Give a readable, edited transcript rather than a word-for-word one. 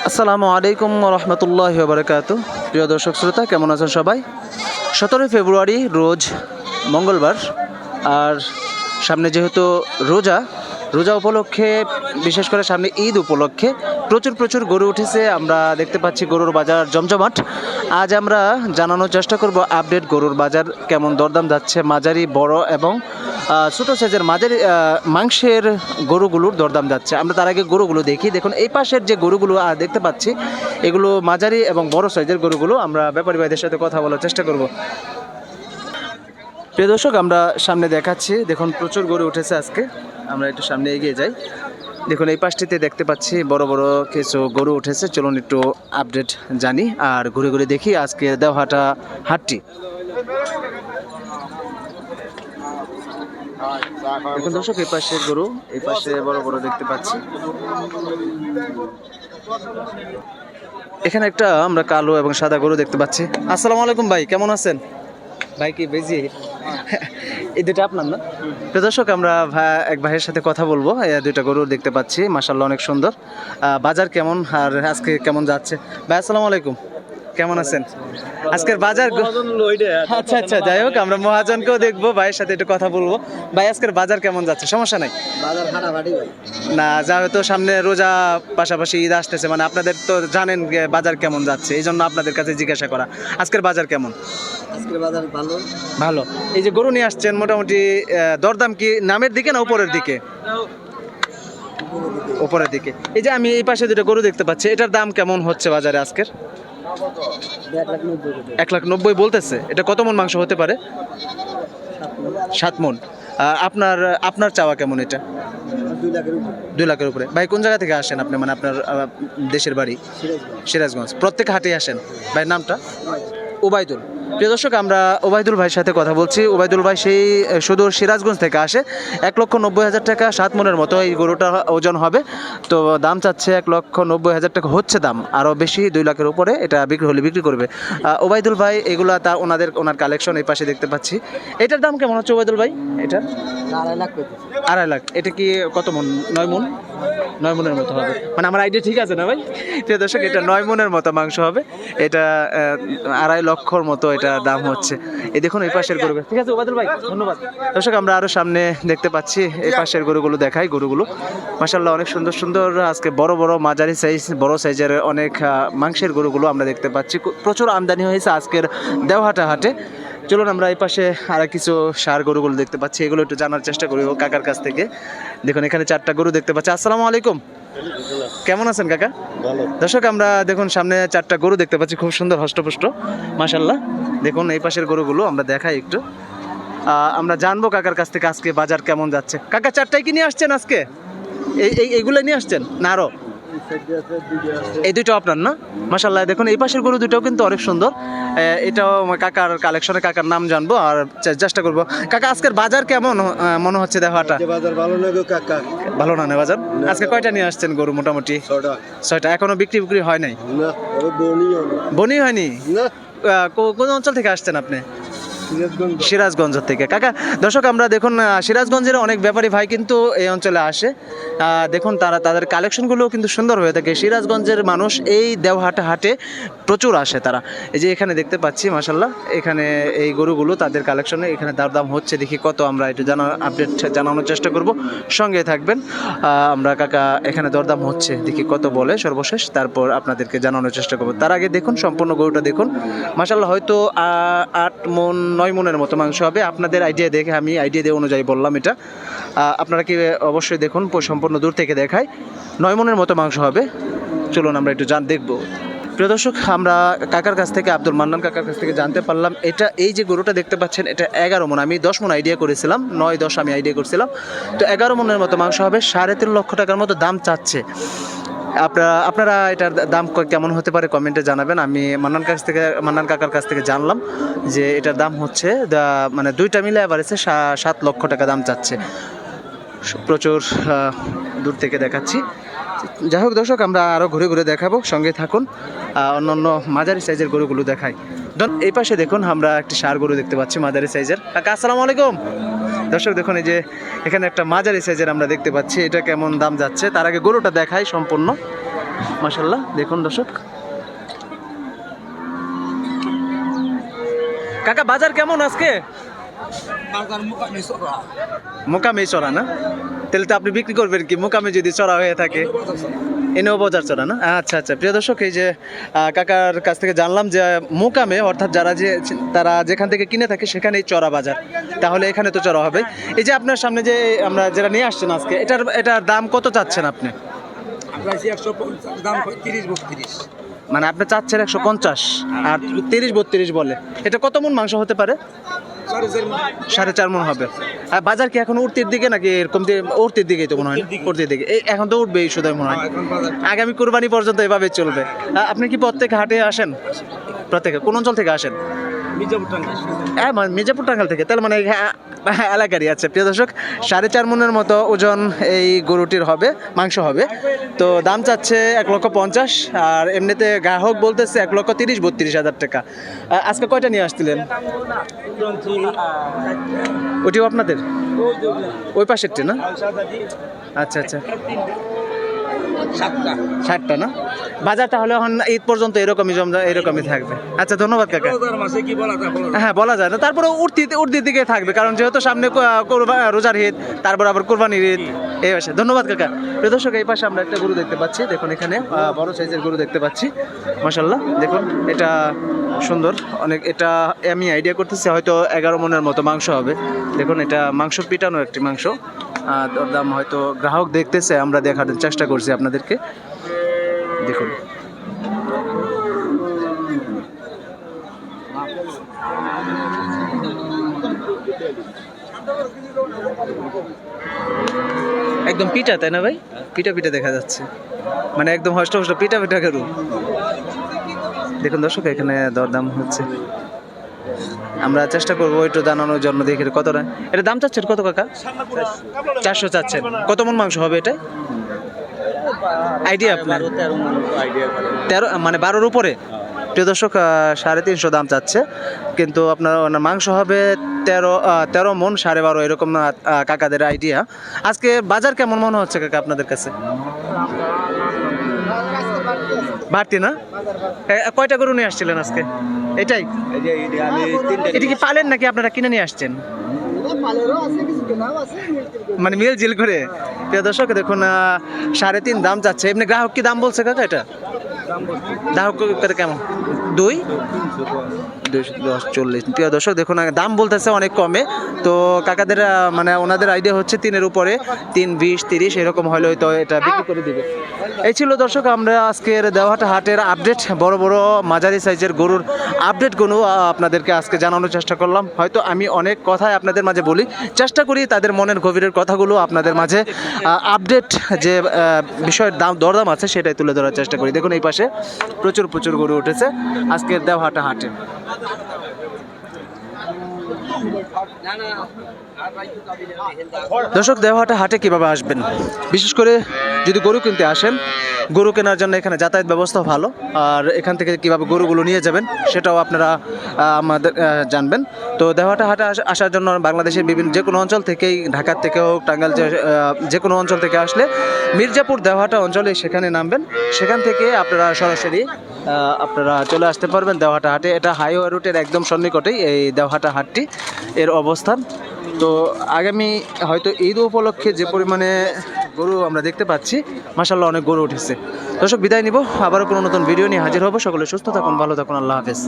আসসালামু আলাইকুম রহমতুল্লাহি ওয়া বারাকাতুহু। প্রিয় দর্শক শ্রোতা, কেমন আছেন সবাই? 17 ফেব্রুয়ারি রোজ মঙ্গলবার, আর সামনে যেহেতু রোজা উপলক্ষে, বিশেষ করে সামনে ঈদ উপলক্ষে প্রচুর গরু উঠেছে। আমরা দেখতে পাচ্ছি গরুর বাজার জমজমাট। আজ আমরা জানানোর চেষ্টা করব আপডেট গরুর বাজার কেমন দরদাম যাচ্ছে, মাঝারি, বড় এবং ছোটো সাইজের মাঝারি মাংসের গরুগুলোর দরদাম যাচ্ছে। আমরা তার আগে গরুগুলো দেখি। দেখুন, এই পাশের যে গরুগুলো দেখতে পাচ্ছি, এগুলো মাঝারি এবং বড় সাইজের গরুগুলো। আমরা ব্যাপারী ভাইদের সাথে কথা বলার চেষ্টা করব। প্রিয় দর্শক, আমরা সামনে দেখাচ্ছি, দেখুন প্রচুর গরু উঠেছে আজকে। আমরা একটু সামনে এগিয়ে যাই। দেখুন, এই পাশটিতে দেখতে পাচ্ছি বড় কিছু গরু উঠেছে। চলুন একটু আপডেট জানি আর ঘুরে দেখি আজকে দেওহাটা হাটটি। দেখুন দর্শক, এই পাশে গরু, এই পাশে বড় দেখতে পাচ্ছি। এখানে একটা আমরা কালো এবং সাদা গরু দেখতে পাচ্ছি। আসসালামু আলাইকুম ভাই, কেমন আছেন? ভাই কি বেজি? এই দুটো আপনার না? তো দর্শক, আমরা এক ভাইয়ের সাথে কথা বলবো। দুইটা গরু দেখতে পাচ্ছি, মাশাআল্লাহ অনেক সুন্দর। বাজার কেমন আর আজকে কেমন যাচ্ছে? ভাই আসসালামু আলাইকুম, কেমন আছেন? আজকের বাজার, আচ্ছা, যাই হোক, আমরা মহাজনকেও দেখবো, ভাইয়ের সাথে একটু কথা বলবো। ভাই, আজকের বাজার কেমন যাচ্ছে? সমস্যা নাই না, যা হয়তো সামনে রোজা, পাশাপাশি ঈদ আসতেছে, মানে আপনাদের তো জানেন বাজার কেমন যাচ্ছে, এই জন্য আপনাদের কাছে জিজ্ঞাসা করা। আজকের বাজার কেমন? আজকের বাজার ভালো। এই যে গরু নিয়ে আসছেন, মোটামুটি দরদাম কি নামের দিকে না উপরের দিকে? উপরের দিকে। এই যে আমি এই পাশে দুটো গরু দেখতে পাচ্ছি, এটার দাম কেমন হচ্ছে বাজারে আজকের? 1,90,000 বলতেছে। এটা কত মন মাংস হতে পারে? 7 মন। আপনার চাওয়া কেমন এটা? 2 লাখের উপরে। ভাই, কোন জায়গা থেকে আসেন আপনি? মানে আপনার দেশের বাড়ি? সিরাজগঞ্জ। প্রত্যেক হাটেই আসেন? ভাইয়ের নামটা? ওবায়দুল। প্রিয় দর্শক, আমরা ওবায়দুল ভাইয়ের সাথে কথা বলছি। ওবায়দুল ভাই সেই সুদূর সিরাজগঞ্জ থেকে আসে। 1,90,000 টাকা, 7 মনের মতো এই গরুটা ওজন হবে। তো দাম চাচ্ছে 1,90,000 টাকা হচ্ছে দাম, আরও বেশি 2 লাখের উপরে এটা বিক্রি করবে ওবায়দুল ভাই। এগুলা ওনার কালেকশন এই পাশে দেখতে পাচ্ছি। এটার দাম কেমন হচ্ছে ওবায়দুল ভাই? এটা 2.5 লাখ। এটা কি কত মন? 9 মন? 9 মনের মতো হবে, মানে আমার আইডিয়া ঠিক আছে না ভাই? প্রিয় দর্শক, এটা 9 মনের মতো মাংস হবে। এটা 2.5 লক্ষর মতো এটা দাম হচ্ছে। এই দেখুন এই পাশের গরু। ঠিক আছে ওবায়দুল ভাই, ধন্যবাদ। দর্শক, আমরা আরো সামনে দেখতে পাচ্ছি, এই পাশের গরুগুলো দেখাই। গরুগুলো মাশাআল্লাহ অনেক সুন্দর। আজকে বড় মাঝারি সাইজ, বড় সাইজের অনেক মাংসের গরুগুলো আমরা দেখতে পাচ্ছি। প্রচুর আমদানি হয়েছে আজকের দেওহাটা হাটে। চলুন আমরা এই পাশে আর কিছু ষাঁড় গরুগুলো দেখতে পাচ্ছি, এগুলো একটু জানার চেষ্টা করি কাকার কাছ থেকে। দেখুন, এখানে 4টা গরু দেখতে পাচ্ছি। আসসালামু আলাইকুম, কেমন আছেন কাকা? দর্শক, আমরা দেখুন সামনে 4টা গরু দেখতে পাচ্ছি, খুব সুন্দর হষ্টপুষ্ট মাশাআল্লাহ। দেখুন এই পাশের গরুগুলো আমরা দেখাই একটু। আমরা জানবো কাকার কাছ থেকে আজকে বাজার কেমন যাচ্ছে। কাকা, 4টাই কি নিয়ে আসছেন আজকে? এইগুলো নিয়ে আসছেন না আরো? এই দুটো আপনার না? মাশাআল্লাহ। দেখুন এই পাশের গরু দুটোও কিন্তু অনেক সুন্দর। এটাও কাকার কালেকশনে, কাকার নাম জানবো আর চেষ্টা করবো। কাকা, আজকের বাজার কেমন মনে হচ্ছে? দেখাটা ভালো না বাজার? আজকে কয়টা নিয়ে আসছেন গরু? মোটামুটি 6টা। এখনো বিক্রি হয় নাই? বনি হয়নি? কোন অঞ্চল থেকে আসছেন আপনি? সিরাজগঞ্জ থেকে। কাকা, দর্শক, আমরা দেখুন সিরাজগঞ্জের অনেক ব্যাপারী ভাই কিন্তু এই অঞ্চলে আসে। দেখুন তাদের কালেকশনগুলো কিন্তু সুন্দর হয়ে থাকে। সিরাজগঞ্জের মানুষ এই দেওহাটা হাটে প্রচুর আসে তারা। এই যে এখানে দেখতে পাচ্ছি মাশাআল্লাহ, এখানে এই গরুগুলো তাদের কালেকশনে, এখানে দাম হচ্ছে। দেখি কত, আমরা একটু আপডেট জানানোর চেষ্টা করব, সঙ্গে থাকবেন। আমরা কাকা এখানে দরদাম হচ্ছে, দেখি কত বলে সর্বশেষ, তারপর আপনাদেরকে জানানোর চেষ্টা করব। তার আগে দেখুন সম্পূর্ণ গরুটা দেখুন মাশাআল্লাহ। হয়তো 8 মন 9 মনের মতো মাংস হবে। আপনাদের আইডিয়া দেখে আমি আইডিয়া দিয়ে অনুযায়ী বললাম এটা। আপনারা কি অবশ্যই দেখুন, সম্পূর্ণ দূর থেকে দেখায় 9 মনের মতো মাংস হবে। চলুন আমরা একটু দেখবো। প্রিয় দর্শক, আমরা কাকার কাছ থেকে, আব্দুল মান্নান কাকার কাছ থেকে জানতে পারলাম, এই যে গরুটা দেখতে পাচ্ছেন, এটা 11 মন। আমি 10 মন আইডিয়া করেছিলাম, 9-10 আমি আইডিয়া করছিলাম। তো 11 মনের মতো মাংস হবে। 3.5 লক্ষ টাকার মতো দাম চাচ্ছে। আপনারা এটার দাম কেমন হতে পারে কমেন্টে জানাবেন। আমি মান্নান কাকার কাছ থেকে জানলাম যে এটার দাম হচ্ছে মানে 2টা মিলে এভারেজে 7 লক্ষ টাকা দাম চাচ্ছে। প্রচুর দূর থেকে দেখাচ্ছি। যাই হোক দর্শক, আমরা আরও ঘুরে দেখাবো, সঙ্গে থাকুন। অন্যান্য মাঝারি সাইজের গরুগুলো দেখাই। এই পাশে দেখুন আমরা একটি ষাঁড় গরু দেখতে পাচ্ছি মাঝারি সাইজের। কাকা, আসসালামু আলাইকুম। দর্শক দেখুন, এই যে এখানে একটা মাঝারি সাইজের আমরা দেখতে পাচ্ছি, এটা কেমন দাম যাচ্ছে? তার আগে গরুটা দেখাই সম্পূর্ণ। মাশাআল্লাহ। দেখুন দর্শক, কাকা বাজার কেমন আজকে? মোকামে চড়া না? তাহলে তো আপনি বিক্রি করবেন কি মোকামে যদি চড়া হয়ে থাকে? এনেও বাজার চড়া না? আচ্ছা আচ্ছা, প্রিয় দর্শক, এই যে কাকার কাছ থেকে জানলাম যে মোকামে অর্থাৎ তারা যেখান থেকে কিনে থাকে সেখানেই চড়া বাজার, তাহলে এখানে তো চড়া হবে। এই যে আপনার সামনে যে আমরা যেটা নিয়ে আসছেন আজকে, এটার দাম কত চাচ্ছেন আপনি? মানে আপনি চাচ্ছেন 150 আর 30-32 বলে, এটা কত মন মাংস হতে পারে? 4.5 মন হবে। আর বাজার কি এখন উঠতির দিকে নাকি এরকম উঠতির দিকেই তো মনে হয়? উঠতির দিকে। এই এখন তো উঠবে এই শুধু মনে হয়, আগামী কুরবানি পর্যন্ত এভাবে চলবে। আপনি কি প্রত্যেক হাটে আসেন? প্রত্যেকে কোন অঞ্চল থেকে আসেন? হ্যাঁ, মানে মির্জাপুর টাঙ্গাইল থেকে, তাহলে মানে এলাকারই। আচ্ছা প্রিয় দর্শক, 4.5 মনের মতো ওজন এই গরুটির হবে, মাংস হবে। তো দাম চাচ্ছে 1,50,000, আর এমনিতে গ্রাহক বলতেছে 1,30,000-32,000 টাকা। আজকে কয়টা নিয়ে আসছিলেন? ওটিও আপনাদের ওই পাশেরটি না? আচ্ছা আচ্ছা, 7টা না? বাজার তাহলে এখন ঈদ পর্যন্ত এরকমই থাকবে। আচ্ছা, ধন্যবাদ কাকা। হ্যাঁ, বলা যায় না, তারপরে উঠতির দিকে থাকবে, কারণ যেহেতু সামনে রোজার ঈদ, তারপর আবার কোরবানির ঈদ, এই পাশে। ধন্যবাদ কাকা। প্রিয় দর্শক, এই পাশে আমরা একটা গরু দেখতে পাচ্ছি। দেখুন এখানে বড় সাইজের গরু দেখতে পাচ্ছি, মাশাআল্লাহ। দেখুন এটা সুন্দর অনেক, এটা আমি আইডিয়া করতেছি হয়তো 11 মনের মতো মাংস হবে। দেখুন এটা মাংস পিটানো একটি মাংস। ওর দাম হয়তো গ্রাহক দেখতেছে, আমরা দেখার চেষ্টা করছি আপনাদেরকে। দেখুন একদম পিটা, তাই না ভাই? পিটা পিটা দেখা যাচ্ছে, মানে একদম হষ্ট পিটা পিটা গরু। দেখুন দর্শক, এখানে দরদাম হচ্ছে, আমরা চেষ্টা করবো একটু জানানোর জন্য। দেখি কত এটা দাম চাচ্ছেন কত কাকা? 400 চাচ্ছেন। কত মন মাংস হবে এটা আইডিয়া আপনার? 13, মানে 12-র উপরে। প্রিয় দর্শক, 350 দাম চাচ্ছে, কিন্তু আপনার মাংস হবে 13 মন, 12.5 এরকম কাকাদের আইডিয়া। আজকে বাজার কেমন মনে হচ্ছে কাকা আপনাদের কাছে? বাড়তি না? কয়টা গরু নিয়ে আসছিলেন আজকে? এটাই? এটা কি পালেন নাকি আপনারা কিনে নিয়ে আসছেন? মানে মিল জিল করে। প্রিয় দর্শক দেখুন, 3.5 দাম চাচ্ছে। এমনি গ্রাহক কি দাম বলছে কাকা? এটা গ্রাহক কেমন? 240। প্রিয় দর্শক দেখুন, দাম বলতেছে অনেক কমে। তো কাকাদের মানে ওনাদের আইডিয়া হচ্ছে 3-এর উপরে, 3, 20, 30 এরকম হলে হয়তো এটা বিক্রি করে দিবে। এই ছিল দর্শক আমরা আজকের দেওহাটা হাটের আপডেট, বড় বড় মাঝারি সাইজের গরুর আপডেটগুলো আপনাদেরকে আজকে জানানোর চেষ্টা করলাম। হয়তো আমি অনেক কথাই আপনাদের মাঝে বলি, চেষ্টা করি তাদের মনের গভীরের কথাগুলো আপনাদের মাঝে আপডেট যে বিষয়ের দরদাম আছে সেটাই তুলে ধরার চেষ্টা করি। দেখুন এই পাশে প্রচুর গরু উঠেছে আজকের দেওহাটা হাটে। দর্শক, দেওহাটা হাটে কিভাবে আসবেন? বিশেষ করে যদি গরু কিনতে আসেন, গরু কেনার জন্য এখানে যাতায়াত ব্যবস্থা ভালো, আর এখান থেকে কিভাবে গরুগুলো নিয়ে যাবেন সেটাও আপনারা আমাদের জানবেন। তো দেওহাটা হাটে আসার জন্য বাংলাদেশের বিভিন্ন যে কোনো অঞ্চল থেকেই, ঢাকার থেকেও, টাঙ্গাইল, যে কোনো অঞ্চল থেকে আসলে মির্জাপুর দেওহাটা অঞ্চলে সেখানে নামবেন। সেখান থেকে আপনারা সরাসরি আপনারা চলে আসতে পারবেন দেওহাটা হাটে। এটা হাইওয়ে রুটের একদম সন্নিকটেই এই দেওহাটা হাটটি এর অবস্থান। তো আগামী হয়তো ঈদ উপলক্ষে যে পরিমাণে গরু আমরা দেখতে পাচ্ছি, মাশাআল্লাহ অনেক গরু উঠেছে। দর্শক, বিদায় নিব, আবারও কোনো নতুন ভিডিও নিয়ে হাজির হব। সকলে সুস্থ থাকুন, ভালো থাকুন, আল্লাহ হাফেজ।